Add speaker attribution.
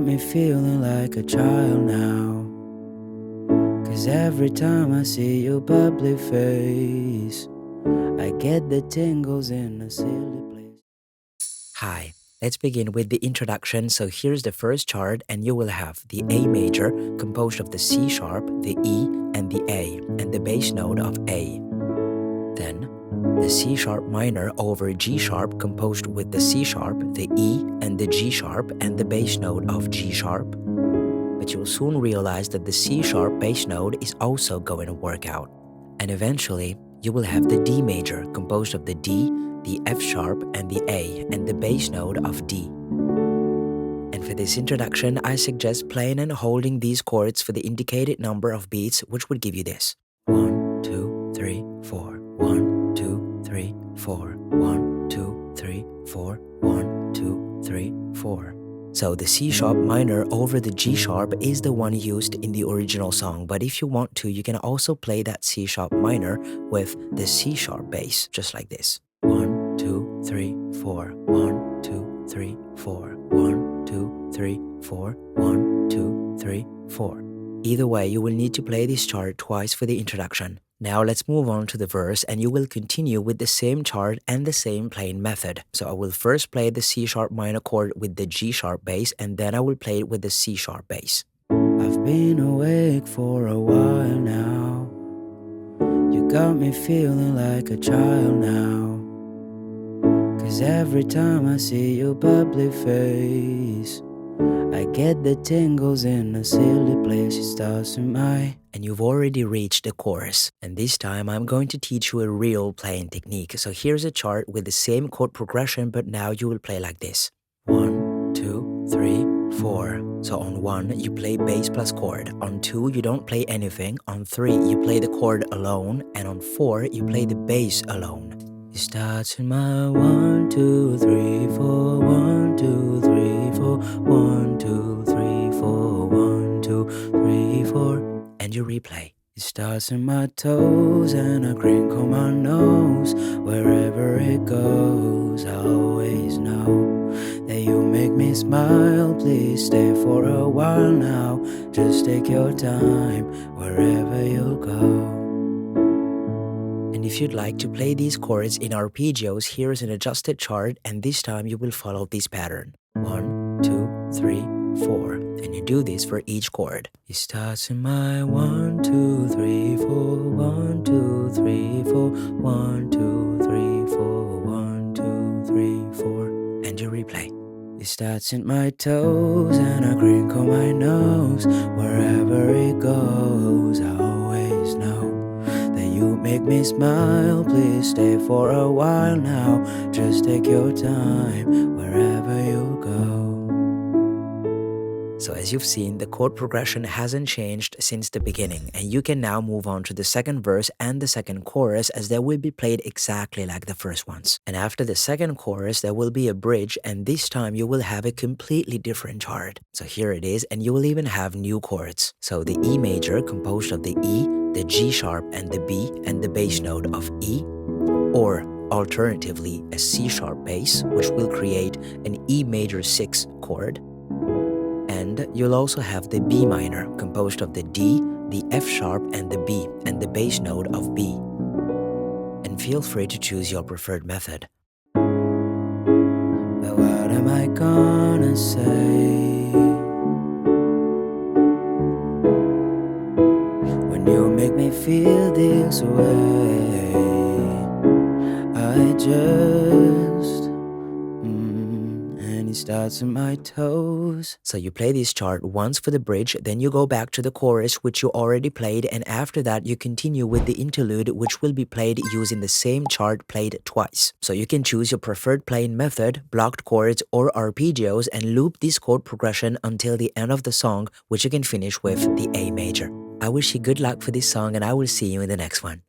Speaker 1: me feeling like a child now. 'Cause every time I see your bubbly face, I get the tingles in a silly place.
Speaker 2: Hi, let's begin with the introduction. So here's the first chord, and you will have the A major composed of the C sharp, the E, and the A, and the bass note of A. Then the C sharp minor over G sharp composed with the C sharp, the E, and the G sharp, and the bass note of G sharp. But you'll soon realize that the C sharp bass note is also going to work out. And eventually, you will have the D major composed of the D, the F sharp, and the A, and the bass note of D. And for this introduction, I suggest playing and holding these chords for the indicated number of beats, which would give you this. 1, 2, 3, 4. 1, 2, 3, 4. 1, 2, 3, 4. 1, 2, 3, 4. So the C sharp minor over the G sharp is the one used in the original song, but if you want to, you can also play that C sharp minor with the C sharp bass, just like this. 1, 2, 3, 4. 1, 2, 3, 4. 1, 2, 3, 4. 1, 2, 3, 4. Either way, you will need to play this chart twice for the introduction. Now let's move on to the verse, and you will continue with the same chart and the same playing method. So I will first play the C sharp minor chord with the G sharp bass, and then I will play it with the C sharp bass.
Speaker 1: I've been awake for a while now. You got me feeling like a child now. 'Cause every time I see your bubbly face, I get the tingles in a silly place. It starts in my...
Speaker 2: And you've already reached the chorus. And this time I'm going to teach you a real playing technique. So here's a chart with the same chord progression, but now you will play like this. 1, 2, 3, 4. So on 1, you play bass plus chord. On 2, you don't play anything. On 3, you play the chord alone. And on 4, you play the bass alone.
Speaker 1: It starts in my 1, 2, 3, 4. 1, 2, 3, 4. 1, 2, 3, 4. 1, 2, 3, 4.
Speaker 2: And you replay.
Speaker 1: It starts in my toes and I crinkle my nose. Wherever it goes, I always know that you make me smile. Please stay for a while now. Just take your time wherever you go.
Speaker 2: And if you'd like to play these chords in arpeggios, here is an adjusted chart, and this time you will follow this pattern. 1, 2, 3, 4. And you do this for each chord.
Speaker 1: It starts in my 1, 2, 3, 4. 1, 2, 3, 4. 1, 2, 3, 4. 1, 2, 3, 4.
Speaker 2: And you replay.
Speaker 1: It starts in my toes and I crinkle my nose. Wherever it goes, I always know that you make me smile. Please stay for a while now. Just take your time wherever you go.
Speaker 2: So as you've seen, the chord progression hasn't changed since the beginning, and you can now move on to the second verse and the second chorus, as they will be played exactly like the first ones. And after the second chorus, there will be a bridge, and this time you will have a completely different chart. So here it is, and you will even have new chords. So the E major composed of the E, the G sharp, and the B, and the bass note of E, or alternatively a C sharp bass, which will create an E major 6 chord. And you'll also have the B minor, composed of the D, the F sharp, and the B, and the bass note of B. And feel free to choose your preferred method.
Speaker 1: But what am I gonna say when you make me feel this way? I just... and it starts in my toes.
Speaker 2: So you play this chart once for the bridge, then you go back to the chorus, which you already played, and after that you continue with the interlude, which will be played using the same chart played twice. So you can choose your preferred playing method, blocked chords or arpeggios, and loop this chord progression until the end of the song, which you can finish with the A major. I wish you good luck for this song, and I will see you in the next one.